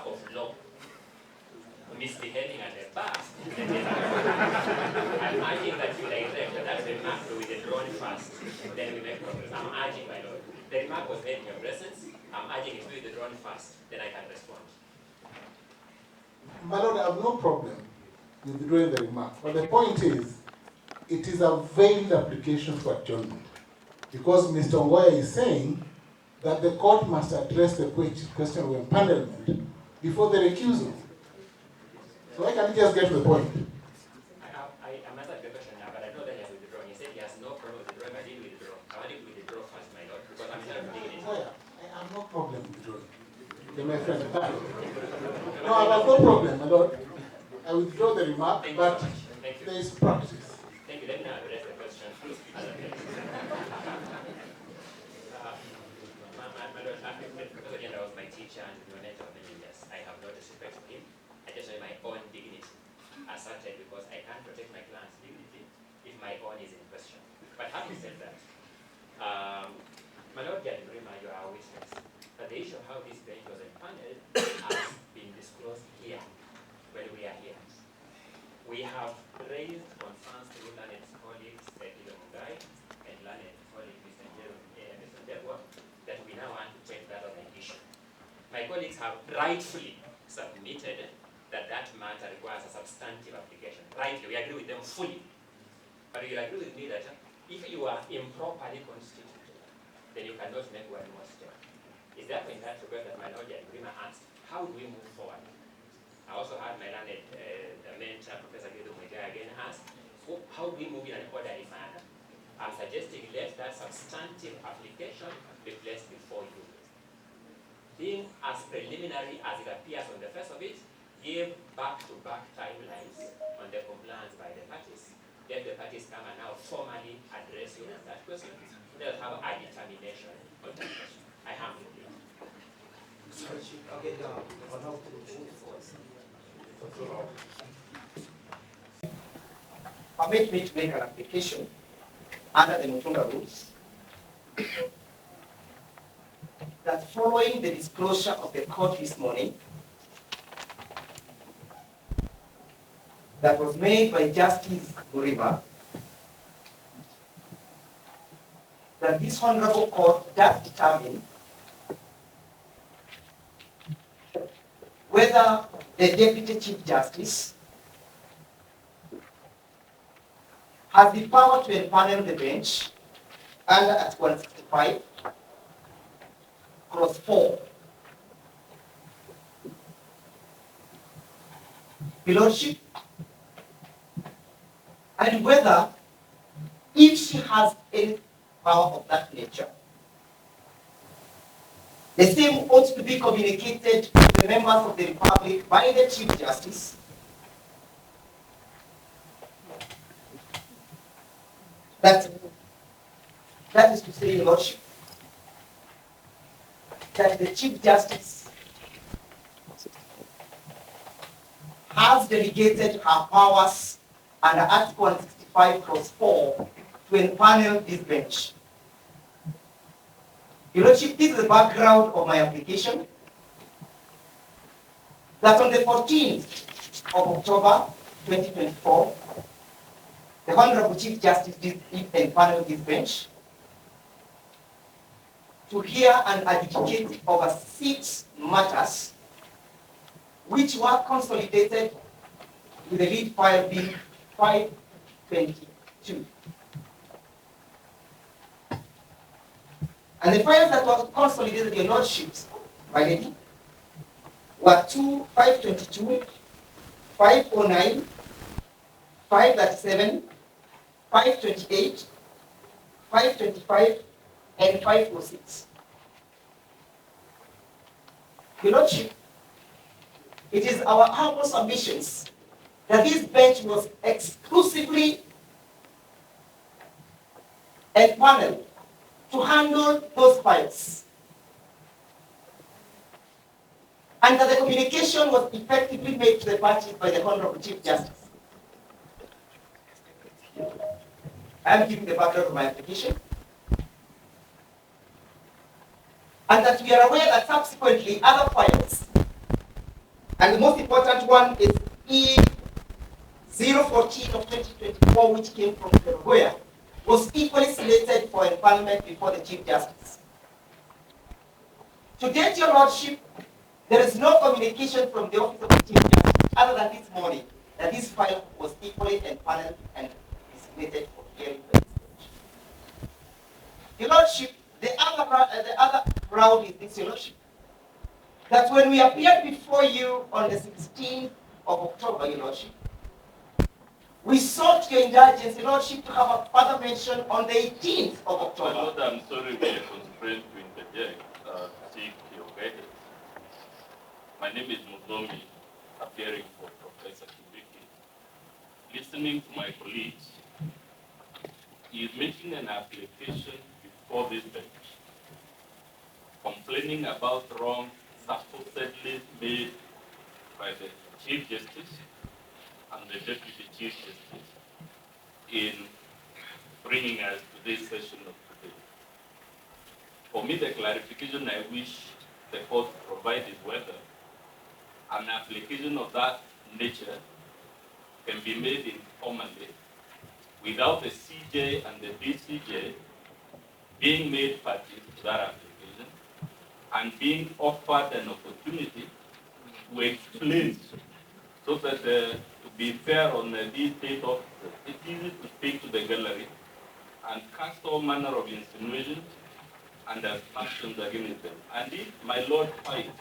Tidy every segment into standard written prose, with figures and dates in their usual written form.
mark of law, misbehaving at the bar, I'm urging that you direct that remark to withdrawn first, then we make progress. I'm urging, my lord. The remark was made in your presence. I'm urging it to be withdrawn first, then I can respond. My lord, I have no problem with withdrawing the remark, but the point is, it is a veiled application for adjournment. Because Mr. Ongoya is saying that the court must address the question of empanelment before the recusal. So why can't he just get to the point? I'm answering the question now, but I know that he has withdrawn. He said he has no problem with withdrawing, but he did withdraw. I want him to withdraw first, my lord, because I'm here to dignity. I have no problem withdrawing. Okay, my friend. No, I have no problem, my lord. I withdraw the remark, but there is practice. Thank you. Let me now address the question. My lord, Professor Ojienda was my teacher and we were mentor for many years. I have no disrespect for him. I just know my own dignity asserted because I can't protect my client's dignity if my own is in question. But having said that, my lord Judge Grima, you are a witness. But the issue of how this bench was empaneled has been disclosed here when we are here. We have raised concerns to learned colleagues, Ongoya, and learned colleague, Mr. Gachagua, that we now want to take that on an issue. My colleagues have rightfully submitted that that matter requires a substantive application. Rightly, we agree with them fully. But you'll agree with me that if you are improperly constituted, then you cannot make one more step. Is that in that regard that my lord Judge Grima asked, how do we move forward? I also had my learned mentor, Professor Ongoya, again ask, how do we move in an orderly manner? I'm suggesting let that substantive application be placed before you. Being as preliminary as it appears on the face of it, give back-to-back timelines on the compliance by the parties. Let the parties come and now formally address you on that question. They'll have a determination on that question. I have to believe. Okay, on how to move forward. Permit me to make an application under the Mutunga rules that following the disclosure of the court this morning that was made by Justice Uriba, that this honorable court does determine whether the Deputy Chief Justice has the power to empanel the bench under Article 165, clause 4. Your Lordship, and whether, if she has any power of that nature, the same ought to be communicated to the members of the Republic by the Chief Justice, that is to say, Your Lordship, that the Chief Justice has delegated her powers under Article 165, clause 4 to empanel this bench. Your Lordship, this is the background of my application. That on the 14th of October 2024, the Honorable Chief Justice did empanel this bench to hear and adjudicate over 6 matters which were consolidated with the lead file being 522. And the files that were consolidated, Your Lordships, my lady, were 522, 509, 537, 528, 525, and 506. Your Lordship, it is our humble submissions that this bench was exclusively empaneled to handle those files, and that the communication was effectively made to the parties by the Honorable Chief Justice. I am giving the background of my application, and that we are aware that subsequently other files And the most important one is E014 of 2024, which came from Ongoya, was equally slated for empanelment before the Chief Justice. To date, Your Lordship, there is no communication from the Office of the Chief Justice other than this morning that this file was equally empaneled and designated for hearing. Your Lordship, the other round is this, Your Lordship, that when we appeared before you on the 16th of October, Your Lordship, we sought your indulgence, Your Lordship, to have a further mention on the 18th of October. My Lord, I'm sorry we are constrained to interject, seek your guidance. My name is Muzomi, appearing for Professor Kibiki. Listening to my colleagues, he is making an application before this bench, complaining about wrong supposedly made by the Chief Justice and the Deputy Chief Justice in bringing us to this session of today. For me, the clarification I wish the court to provide is whether an application of that nature can be made informally without the CJ and the DCJ being made parties to that application and being offered an opportunity to explain, so that to be fair on these state officers, it's easy to speak to the gallery and cast all manner of insinuations and assumptions against them. And if my Lord finds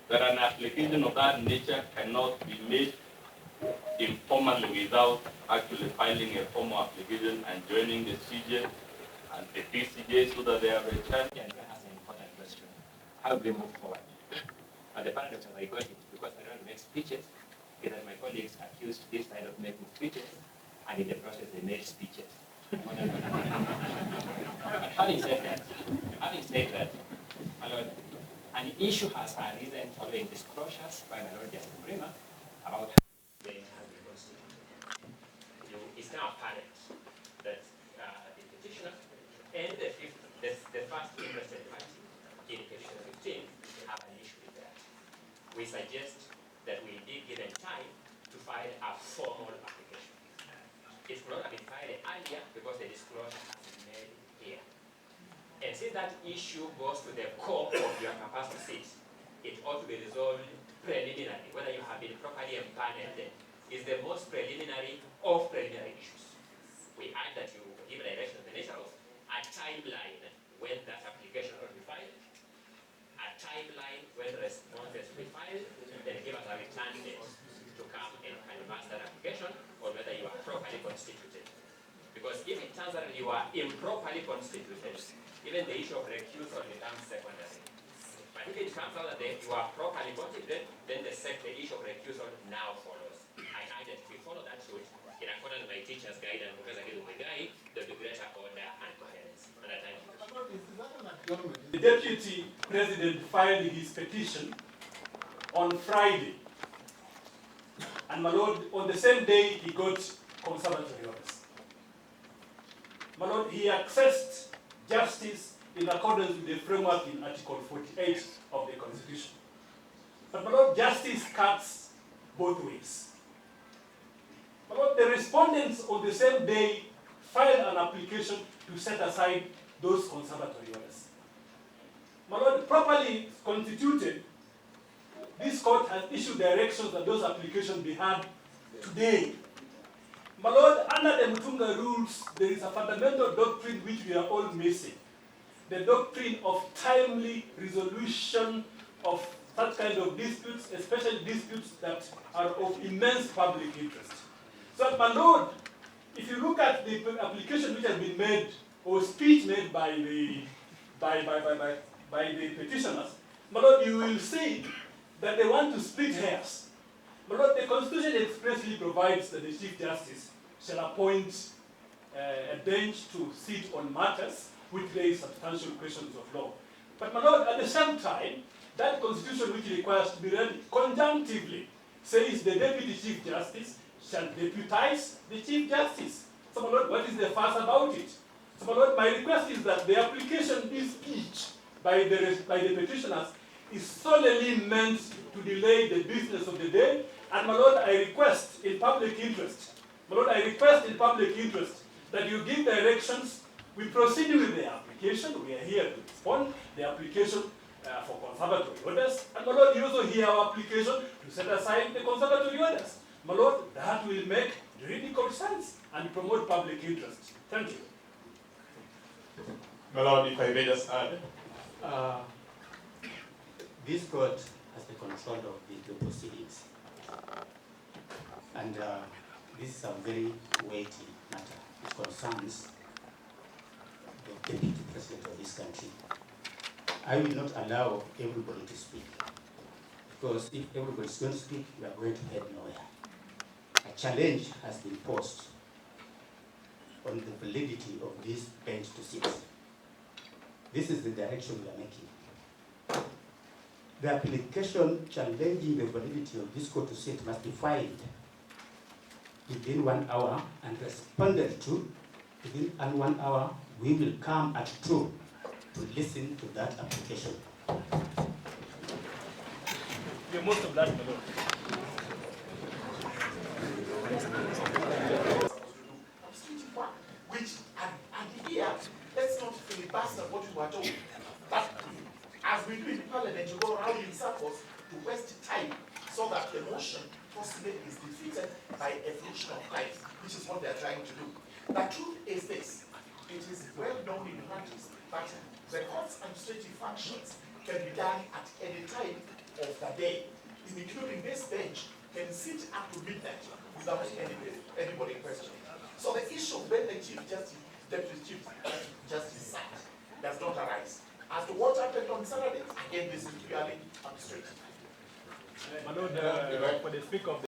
that an application of that nature cannot be made informally without actually filing a formal application and joining the CJ and the DCJ so that they have a chance. Yeah, that has an important question. How do we move forward? And the paradox of I got it, because I don't make speeches, is that my colleagues accused this side of making speeches, and in the process they made speeches. having said that, my Lord, an issue has arisen following disclosures by my Lord Justice Bremer about how the has been constituted. It's now apparent that the petitioner and the first interested party in petition 15 have an issue with that. We suggest that we indeed give them time to file a formal application. It could not have been filed earlier because the disclosure has been made here. And since that issue goes to the core of your capacity, it ought to be resolved preliminary. Whether you have been properly empaneled is the most preliminary of preliminary issues. We ask that you give direction to the nature of a timeline when that application will be filed, a timeline when responses will be filed, then give us a return date to come and canvass that application, or whether you are properly constituted. Because if it turns out you are improperly constituted, even the issue of recusal becomes secondary. But if it comes out that you are properly constituted, then the issue of recusal now follows. I urge that if we follow that route, in accordance with my teacher's guidance, Professor Gachagua, there will be greater order and coherence. And I thank you. The Deputy President filed his petition on Friday. And my Lord, on the same day, he got conservatory orders. My Lord, he accessed justice in accordance with the framework in Article 48 of the Constitution. But my Lord, justice cuts both ways. My Lord, the respondents on the same day filed an application to set aside those conservatory orders. My Lord, properly constituted, this court has issued directions that those applications be heard today. My Lord, under the Mutunga rules, there is a fundamental doctrine which we are all missing. The doctrine of timely resolution of such kind of disputes, especially disputes that are of immense public interest. So, my Lord, if you look at the application which has been made, or speech made by the petitioners, my Lord, you will see that they want to split hairs. My Lord, the Constitution expressly provides that the Chief Justice shall appoint a bench to sit on matters which raise substantial questions of law. But my Lord, at the same time, that Constitution which requires to be read conjunctively says the Deputy Chief Justice shall deputize the Chief Justice. So my Lord, what is the fuss about it? So my Lord, my request is that the application, this speech by the petitioners, is solely meant to delay the business of the day. And my Lord, I request in public interest, my Lord, I request in public interest that you give directions. We proceed with the application. We are here to respond the application for conservatory orders. And my Lord, you also hear our application to set aside the conservatory orders. My Lord, that will make juridical sense and promote public interest. Thank you. My Lord, if I may just add. This court has the control of the proceedings. And this is a very weighty matter. It concerns the deputy president of this country. I will not allow everybody to speak. Because if everybody is going to speak, we are going to head nowhere. A challenge has been posed on the validity of this bench to sit. This is the direction we are making. The application challenging the validity of this court to sit must be filed within 1 hour and responded to within 1 hour. We will come at 2 to listen to that application. You're most of that, my Lord. Which, and here, let's not filibuster what we were told. But as we do in Parliament, you go around in circles to waste time so that the motion possibly is defeated by a fraction of time, which is what they're trying to do. The truth is this: it is well known in practice that the court's administrative functions can be done at any time of the day, including this bench can sit up to midnight without anybody questioning. So the issue of when the Chief Justice, Deputy Chief Justice sat does not arise. As to what happened on Saturday, again, this is purely administrative. My Lord, for the speaker of the